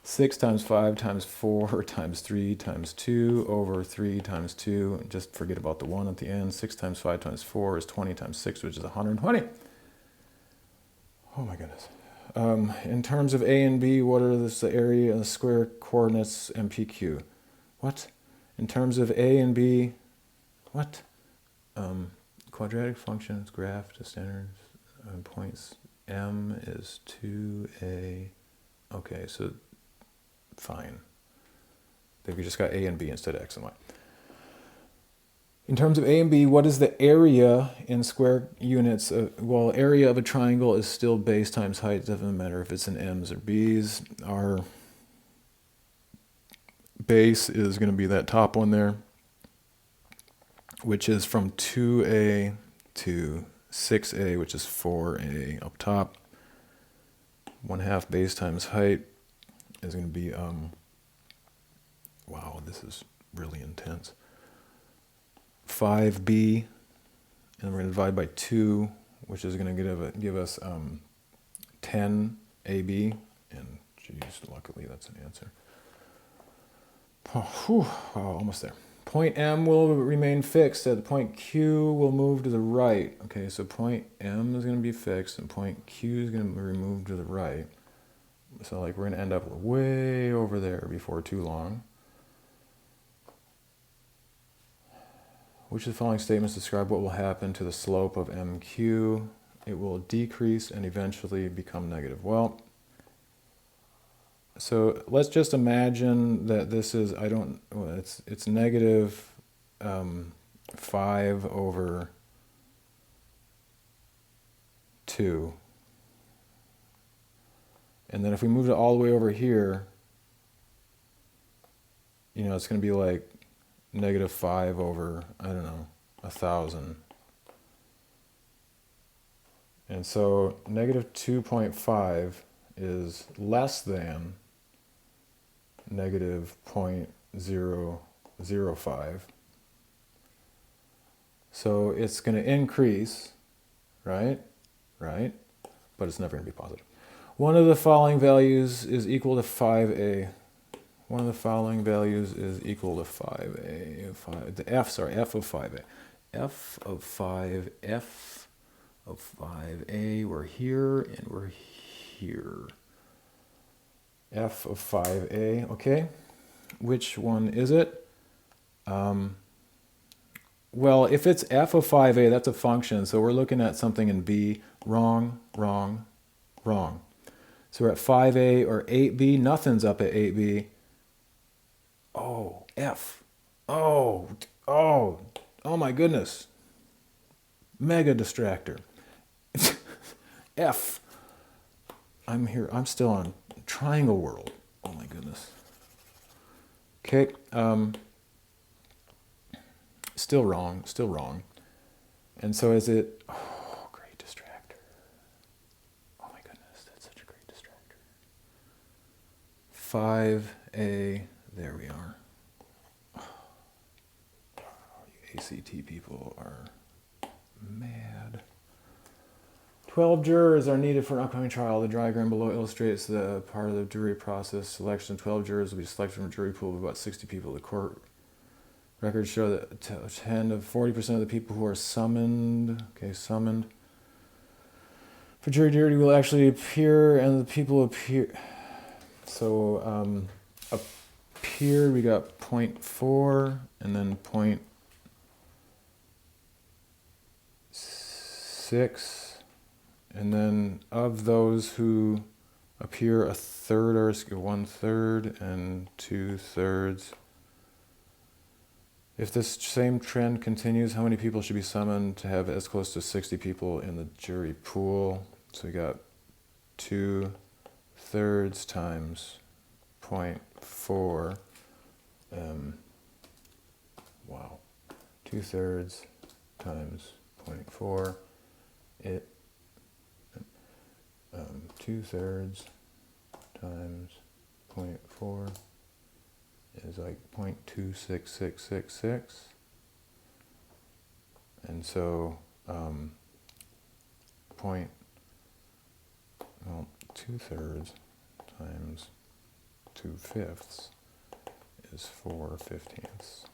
6 times 5 times 4 times 3 times 2 over 3 times 2. Just forget about the 1 at the end. 6 times 5 times 4 is 20 times 6, which is 120. Oh my goodness. In terms of A and B, what are the area and the square coordinates MPQ? What? In terms of A and B, What? Quadratic functions, graph to standard points. M is 2a. Okay, so fine. We just got a and b instead of x and y. In terms of a and b, what is the area in square units? Well, area of a triangle is still base times height. It doesn't matter if it's in m's or b's. Our base is going to be that top one there, which is from 2a to 6a, which is 4a up top. 1/2 base times height is going to be, wow, this is really intense. 5b, and we're going to divide by 2, which is going to give us 10ab, and geez, luckily that's an answer. Oh, almost there. Point M will remain fixed. At the point Q will move to the right. Okay, so point M is going to be fixed, and point Q is going to be moved to the right. So like we're going to end up way over there before too long. Which of the following statements describe what will happen to the slope of MQ? It will decrease and eventually become negative. Well, so let's just imagine that this is, it's negative 5 over 2. And then if we move it all the way over here, it's going to be like negative 5 over, 1,000. And so negative 2.5 is less than negative 0.005. So it's going to increase, right? Right? But it's never going to be positive. One of the following values is equal to 5a. One of the following values is equal to 5a. F of 5a. F of 5a, we're here and we're here. F of 5a, okay. Which one is it? Well, if it's f of 5a, that's a function, so we're looking at something in b. Wrong, wrong, wrong. So we're at 5a or 8b, nothing's up at 8b. Oh, F. Oh my goodness. Mega distractor. F. I'm here, I'm still on triangle world. Oh my goodness. Okay, still wrong. And so is it, oh, great distractor. Oh my goodness, that's such a great distractor. 5a, there we are. Oh, you ACT people are mad. 12 jurors are needed for an upcoming trial. The diagram below illustrates the part of the jury process. Selection of 12 jurors will be selected from a jury pool of about 60 people. The court records show that 10 to 40% of the people who are summoned for jury duty will actually appear, and the people appear. So appear, we got 0.4, and then 0.6. And then of those who appear, 1/3 are 1/3 and 2/3. If this same trend continues, how many people should be summoned to have as close to 60 people in the jury pool? So we got 2/3 times 0.4. Wow. 2/3 times 0.4. 2/3 times 0.4 is like 0.26666. And so 2/3 times 2/5 is 4/15.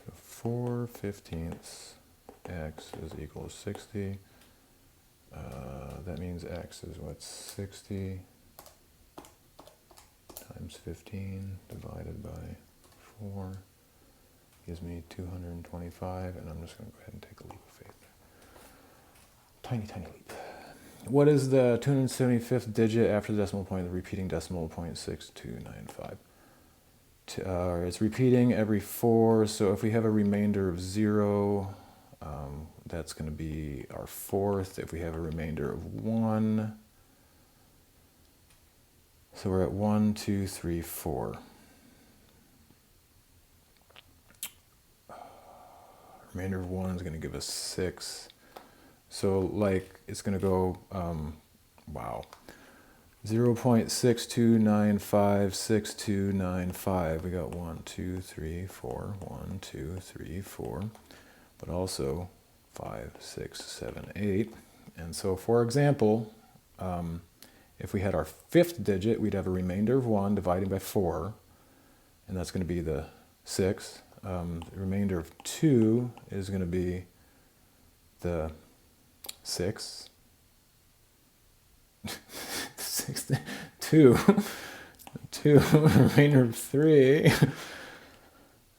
So 4/15 x is equal to 60. That means x is what, 60 times 15 divided by 4. gives me 225, and I'm just going to go ahead and take a leap of faith there. Tiny, tiny leap. What is the 275th digit after the decimal point, the repeating decimal point 6295? It's repeating every 4, so if we have a remainder of 0, that's going to be our 4th. If we have a remainder of 1, so we're at 1, 2, 3, 4. Remainder of 1 is going to give us 6. So like it's going to go, wow, 0.62956295. We got 1, 2, 3, 4, 1, 2, 3, 4, but also 5, 6, 7, 8. And so for example, if we had our 5th digit, we'd have a remainder of 1 divided by 4, and that's going to be the 6. The remainder of 2 is going to be the 6. 2. Remainder of 3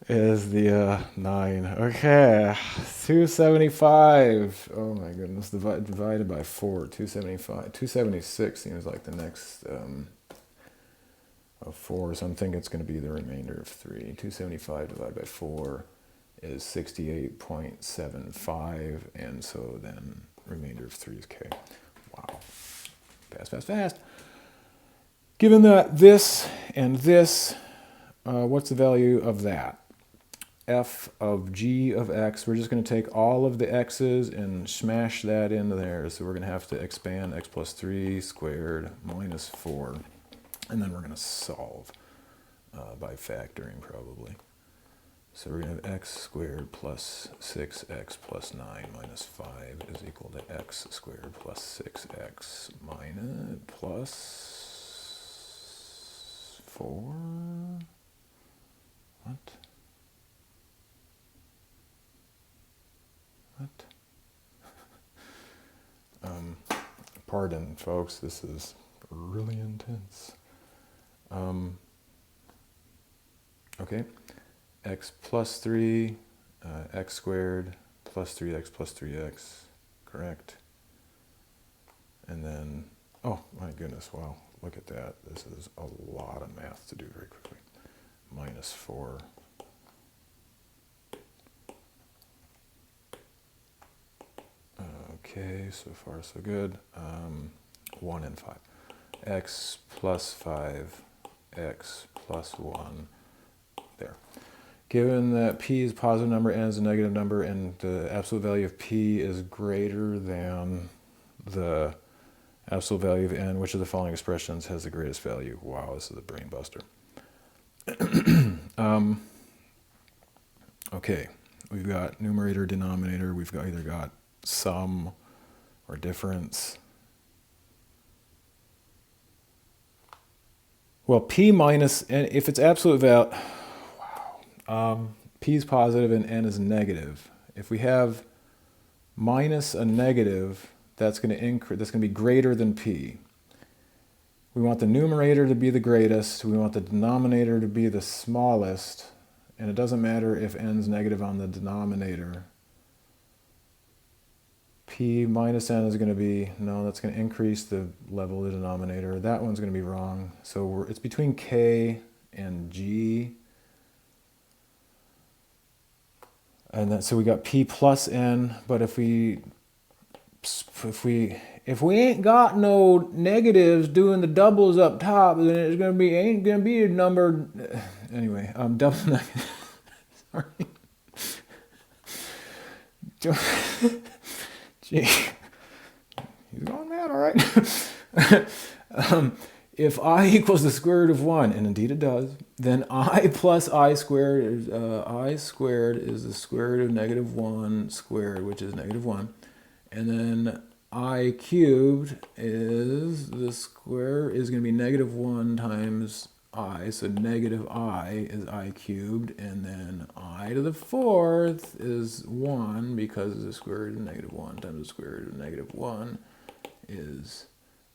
is the 9. Okay, 275. Oh my goodness, divided by 4. 275. 276 seems like the next of 4, so I'm thinking it's going to be the remainder of 3. 275 divided by 4 is 68.75, and so then remainder of 3 is k. Wow. Fast, fast, fast. Given that this and this, what's the value of that? F of g of x, we're just going to take all of the x's and smash that into there. So we're going to have to expand x plus 3 squared minus 4. And then we're going to solve by factoring probably. So we're going to have x squared plus 6x plus 9 minus 5 is equal to x squared plus 6x minus plus 4. What? Pardon, folks, this is really intense. Okay, x plus 3, x squared plus 3x plus 3x, correct? And then, oh my goodness, wow, look at that. This is a lot of math to do very quickly. Minus 4. Okay, so far so good. 1 and 5. X plus 5, x plus 1, there. Given that p is a positive number, n is a negative number, and the absolute value of p is greater than the absolute value of n, which of the following expressions has the greatest value? Wow, this is a brain buster. Okay, we've got numerator, denominator, we've got either got sum or difference. Well, p minus, and if it's absolute value, wow, p is positive and n is negative. If we have minus a negative, that's going to increase. That's going to be greater than p. We want the numerator to be the greatest. We want the denominator to be the smallest, and it doesn't matter if n's negative on the denominator. P minus n is going to be, no, that's going to increase the level of the denominator. That one's going to be wrong. So it's between k and g. And then, so we got p plus n, but if we ain't got no negatives doing the doubles up top, then it's going to be, ain't going to be a number. Anyway, double negative. Sorry. Gee, he's going mad, all right. If I equals the square root of 1, and indeed it does, then I plus I squared is the square root of negative 1 squared, which is negative 1. And then I cubed is the square is going to be negative 1 times I, so negative I is I cubed, and then I to the 4th is 1 because the square root of negative 1 times the square root of negative 1 is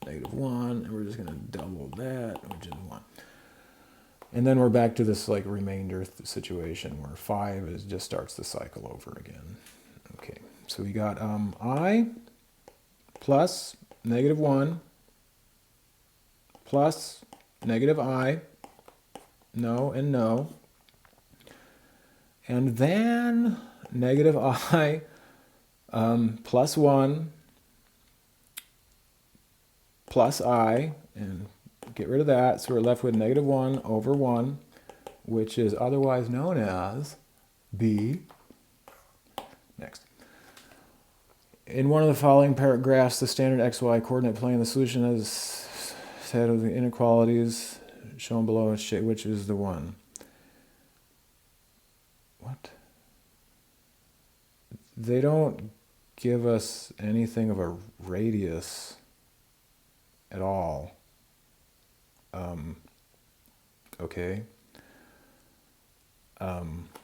negative 1, and we're just going to double that, which is 1. And then we're back to this like remainder situation where 5 just starts the cycle over again. Okay, so we got I plus -1 plus -I, no and no, and then -I plus 1 plus I, and get rid of that, so we're left with -1 over 1, which is otherwise known as B. Next. In one of the following paragraphs, the standard xy coordinate plane, the solution is set of the inequalities shown below, which is the one. What? They don't give us anything of a radius at all. Okay.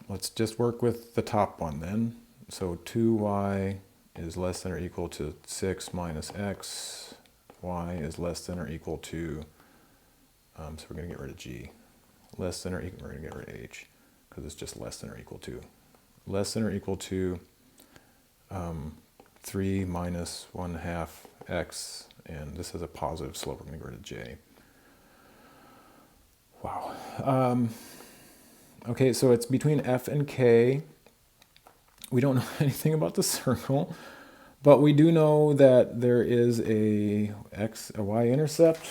Let's just work with the top one then. So 2y is less than or equal to 6 minus x. Y is less than or equal to, so we're going to get rid of g. Less than or equal, we're going to get rid of h, because it's just less than or equal to. Less than or equal to 3 minus 1/2 x, and this has a positive slope. We're going to get rid of j. Wow. Okay, so it's between f and k. We don't know anything about the circle, but we do know that there is a y-intercept.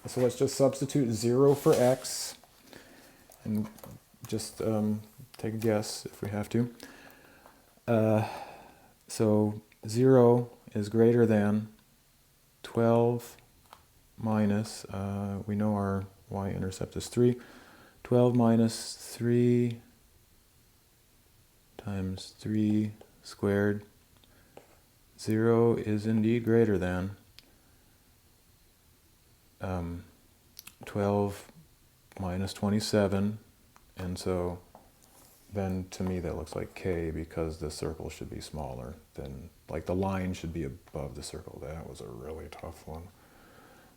So let's just substitute 0 for x, and just take a guess if we have to. So 0 is greater than 12 minus, we know our y-intercept is 3. 12 minus 3 times 3 squared. 0 is indeed greater than 12 minus 27. And so then to me that looks like k, because the circle should be smaller than, like the line should be above the circle. That was a really tough one.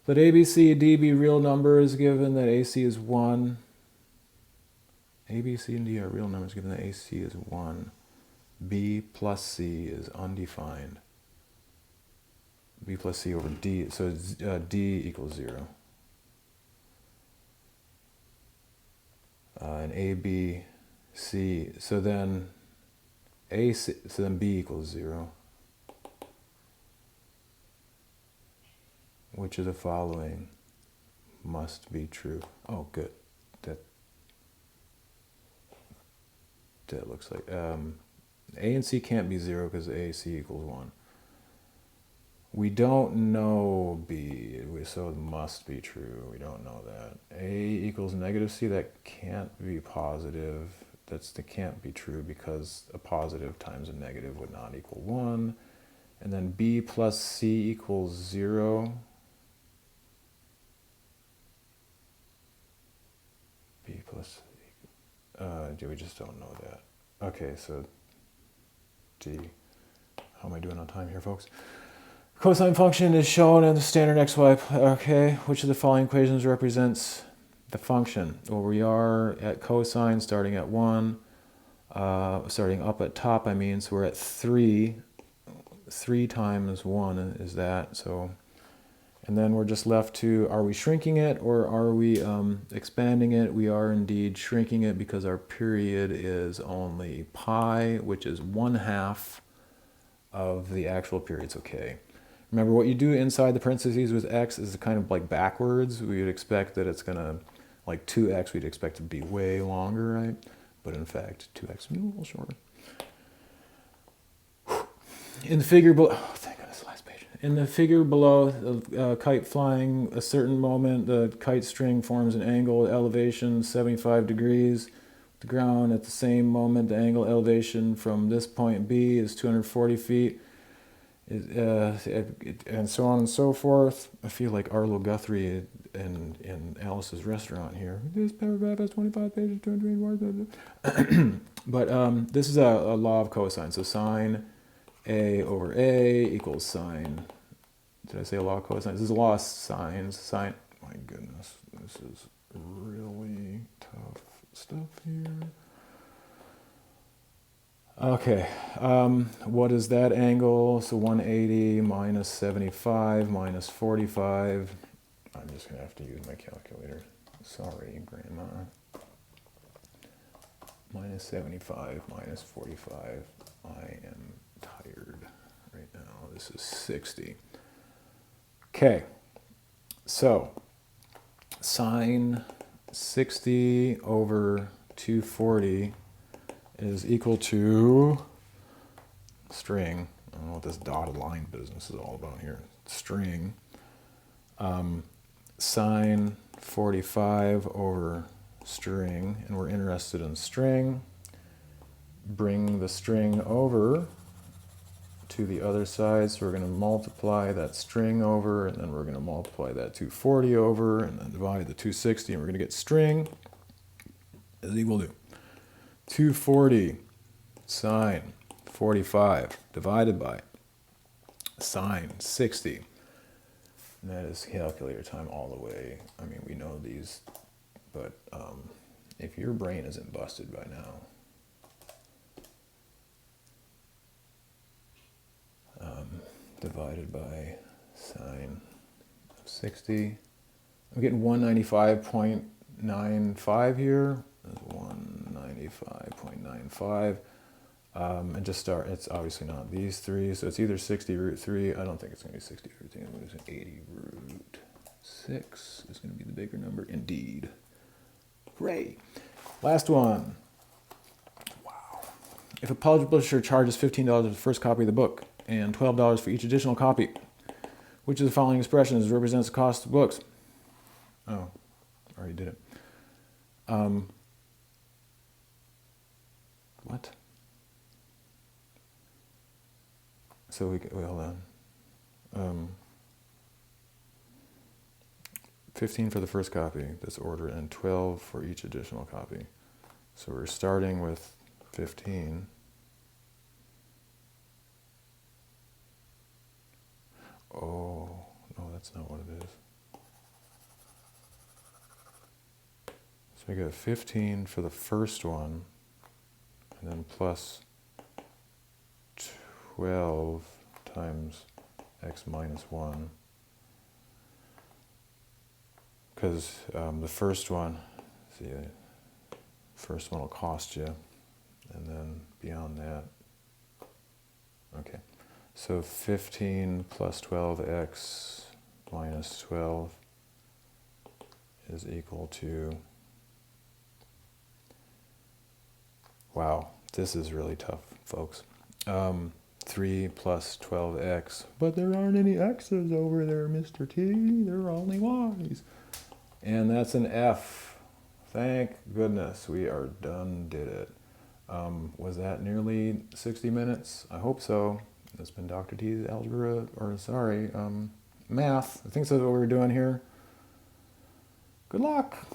Let a, b, c, d be real numbers given that ac is 1. A, B, C, and D are real numbers given that AC is 1. B plus C is undefined. B plus C over D, so D equals 0. And A, B, C, so then B equals 0. Which of the following must be true? Oh, good. That looks like A and C can't be 0 because AC equals 1. We don't know B, so it must be true. We don't know that. A equals -C, that can't be positive. That can't be true because a positive times a negative would not equal 1. And then B plus C equals 0. B plus we just don't know that. Okay, so D. How am I doing on time here, folks? Cosine function is shown in the standard xy. Okay, which of the following equations represents the function? Well, we are at cosine starting at 1, starting up at top, I mean, so we're at 3. 3 times 1 is that, so. And then we're just left to, are we shrinking it or are we expanding it? We are indeed shrinking it because our period is only pi, which is 1/2 of the actual periods, okay. Remember, what you do inside the parentheses with x is kind of like backwards. We would expect that it's going to, like 2x, we'd expect it to be way longer, right? But in fact, 2x is a little shorter. In the figure below, oh, thank goodness, last page. In the figure below, the kite flying a certain moment, the kite string forms an angle elevation 75 degrees. The ground at the same moment, the angle elevation from this point B is 240 feet. And so on and so forth. I feel like Arlo Guthrie in Alice's Restaurant here. This paragraph has 25 pages, 220 words. But this is a law of cosine. So sine A over A equals sine. Did I say a law of cosine? This is a law of sines. Sine. My goodness, this is really tough. stuff here. Okay, what is that angle? So 180 minus 75 minus 45. I'm just going to have to use my calculator. Sorry, Grandma. Minus 75 minus 45. I am tired right now. This is 60. Okay, so sine 60 over 240 is equal to string. I don't know what this dotted line business is all about here. String. Sine 45 over string, and we're interested in string. Bring the string over to the other side, so we're going to multiply that string over, and then we're going to multiply that 240 over, and then divide the 260, and we're going to get string is equal to 240 sine 45 divided by sine 60. And that is calculator time all the way. I mean, we know these, but if your brain isn't busted by now, divided by sine 60, I'm getting 195.95 here. That's 195.95. And just start, it's obviously not these three, so it's either 60 root 3. I don't think it's going to be 60 root 3. It's 80 root 6 is going to be the bigger number. Indeed. Hooray. Last one. Wow. If a publisher charges $15 for the first copy of the book and $12 for each additional copy, which of the following expressions represents the cost of books? Oh, I already did it. What? So wait, hold on. 15 for the first copy, this order, and 12 for each additional copy. So we're starting with 15. Oh, no, that's not what it is. So we got 15 for the first one, and then plus 12 times x minus 1. Because the first one, see, first one will cost you, and then beyond that, okay. So 15 plus 12x minus 12 is equal to, wow, this is really tough, folks. 3 plus 12x, but there aren't any x's over there, Mr. T, there are only y's. And that's an F. Thank goodness, we are done, did it. Was that nearly 60 minutes? I hope so. It's been Dr. T's algebra, or sorry, math. I think that's what we're doing here. Good luck.